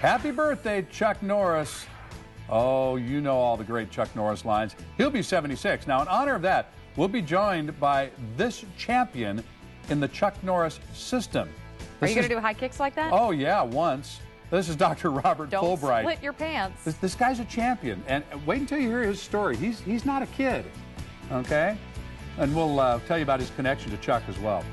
Happy birthday, Chuck Norris. Oh, you know all the great Chuck Norris lines. He'll be 76. Now, in honor of that, we'll be joined by this champion in the Chuck Norris system. Are you going to do high kicks like that? Oh, yeah, once. This is Dr. Robert Fulbright. Don't split your pants. This guy's a champion. And wait until you hear his story. He's not a kid, okay? And we'll tell you about his connection to Chuck as well.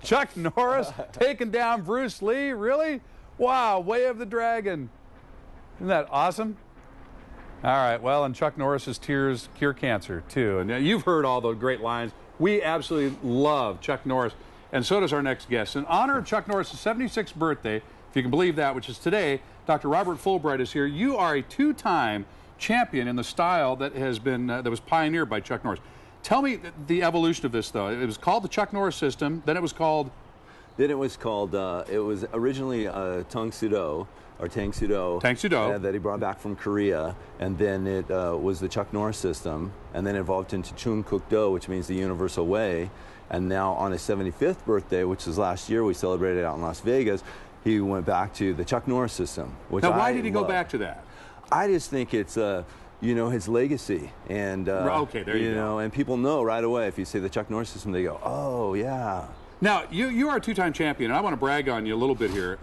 Chuck Norris taking down Bruce Lee, really? Wow, Way of the Dragon. Isn't that awesome? All right, well, and Chuck Norris's tears cure cancer, too. And you've heard all the great lines. We absolutely love Chuck Norris, and so does our next guest. In honor of Chuck Norris's 76th birthday, if you can believe that, which is today, Dr. Robert Fulbright is here. You are a two-time champion in the style that has been that was pioneered by Chuck Norris. Tell me the evolution of this, though. It was called the Chuck Norris system. Then it was called. It was originally Tang Sudo that he brought back from Korea, and then it was the Chuck Norris system, and then evolved into Chung Kuk Do, which means the universal way. And now on his 75th birthday, which was last year, we celebrated out in Las Vegas, he went back to the Chuck Norris system. Which now, why did he go back to that? I just think it's you know, his legacy, and okay, there you go. And people know right away if you say the Chuck Norris system, they go, oh yeah. Now you are a two-time champion, and I want to brag on you a little bit here.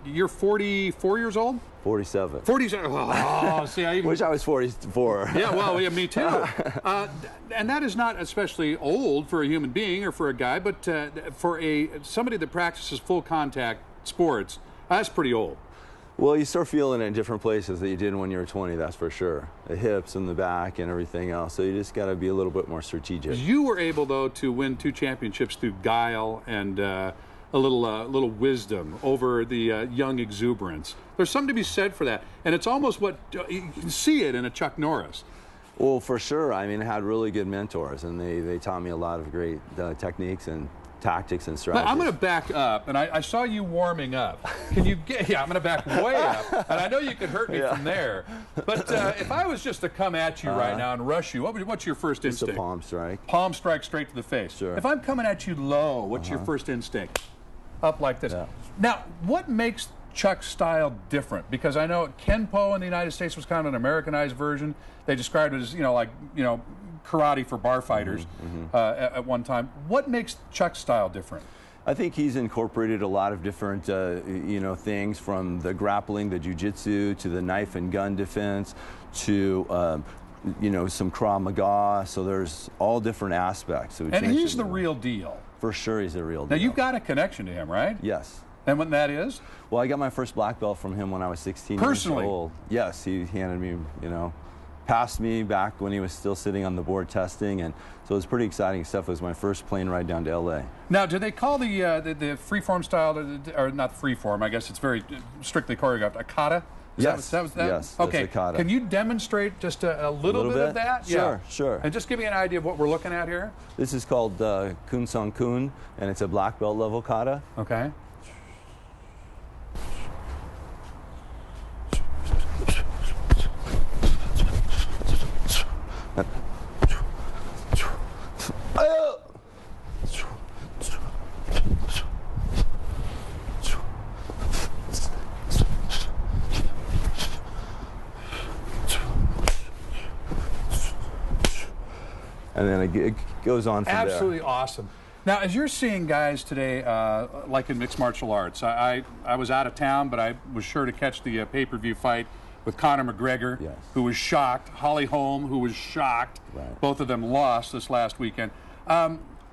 You're 44 years old. 47. 47. Oh, see, I even wish I was 44. Yeah, well, yeah, me too. And that is not especially old for a human being or for a guy, but for somebody that practices full contact sports, that's pretty old. Well, you start feeling it in different places that you did when you were 20, that's for sure. The hips and the back and everything else. So you just got to be a little bit more strategic. You were able, though, to win 2 championships through guile and a little wisdom over the young exuberance. There's something to be said for that. And it's almost what you can see it in a Chuck Norris. Well, for sure. I mean, I had really good mentors, and they taught me a lot of great techniques and tactics and strategies. I'm going to back up, and I saw you warming up. Can you get? Yeah, I'm going to back way up, and I know you could hurt me from there. But if I was just to come at you right now and rush you, what's your first instinct? It's a palm strike. Palm strike straight to the face. Sure. If I'm coming at you low, what's your first instinct? Up like this. Yeah. Now, what makes Chuck's style different? Because I know Kenpo in the United States was kind of an Americanized version. They described it as karate for bar fighters at one time. What makes Chuck's style different? I think he's incorporated a lot of different, things, from the grappling, the jiu-jitsu, to the knife and gun defense, to, some Krav Maga. So there's all different aspects. And he's the real deal. For sure, he's the real deal. Now, you've got a connection to him, right? Yes. And when that is? Well, I got my first black belt from him when I was 16 Personally? years old. Yes, he handed me, passed me back when he was still sitting on the board testing, and so it was pretty exciting stuff. It was my first plane ride down to LA. Now, do they call the freeform style, or not freeform, I guess it's very strictly choreographed, a kata? Yes. Yes. Okay. Can you demonstrate just a little bit of that? Sure, sure. And just give me an idea of what we're looking at here. This is called Kun Sung Kun, and it's a black belt level kata. Okay. And then it goes on from Absolutely there. Awesome. Now, as you're seeing guys today, like in mixed martial arts, I was out of town, but I was sure to catch the pay-per-view fight with Conor McGregor, yes, who was shocked, Holly Holm, who was shocked. Right. Both of them lost this last weekend.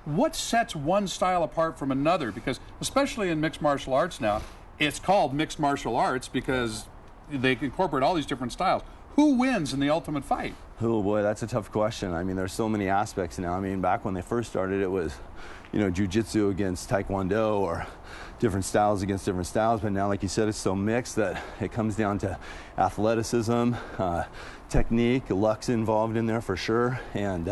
What sets one style apart from another? Because especially in mixed martial arts now, it's called mixed martial arts because they incorporate all these different styles. Who wins in the ultimate fight? Oh boy, that's a tough question. I mean, there's so many aspects now. I mean, back when they first started, it was, you know, jiu-jitsu against taekwondo or different styles against different styles. But now, like you said, it's so mixed that it comes down to athleticism, technique, luck's involved in there for sure. And,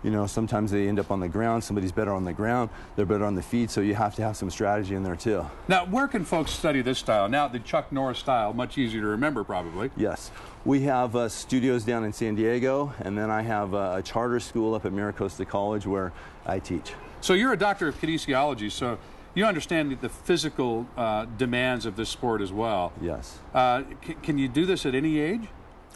you know, sometimes they end up on the ground. Somebody's better on the ground. They're better on the feet. So you have to have some strategy in there too. Now, where can folks study this style? Now, the Chuck Norris style, much easier to remember probably. Yes. We have studios down in San Diego, and then I have a charter school up at MiraCosta College where I teach. So you're a doctor of kinesiology, so you understand the physical demands of this sport as well. Yes. Can you do this at any age?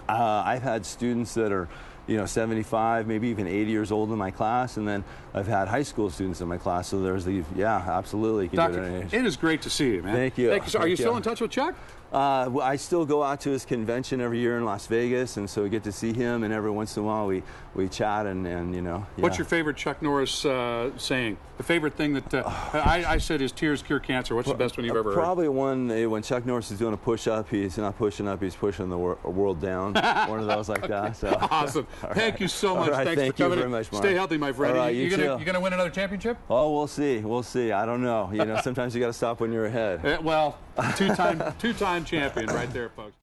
I've had students that are, you know, 75, maybe even 80 years old in my class, and then I've had high school students in my class. So there's the, yeah, absolutely. You can Doctor, do it at any age. it is great to see you, man. Thank you. Thank you. So are you still in touch with Chuck? I still go out to his convention every year in Las Vegas, and so we get to see him, and every once in a while we chat and you know. Yeah. What's your favorite Chuck Norris saying? The favorite thing that I said is tears cure cancer. What's the best one you've ever heard? Probably one when Chuck Norris is doing a push-up, he's not pushing up, he's pushing the world down. One of those like that. So. Awesome. Thank you so much. Right, Thanks thank for coming. You very much, Mark. Stay healthy, my friend. All right, you gonna win another championship? Oh, we'll see. We'll see. I don't know. You know, sometimes you got to stop when you're ahead. Well, two-time champion right there, folks.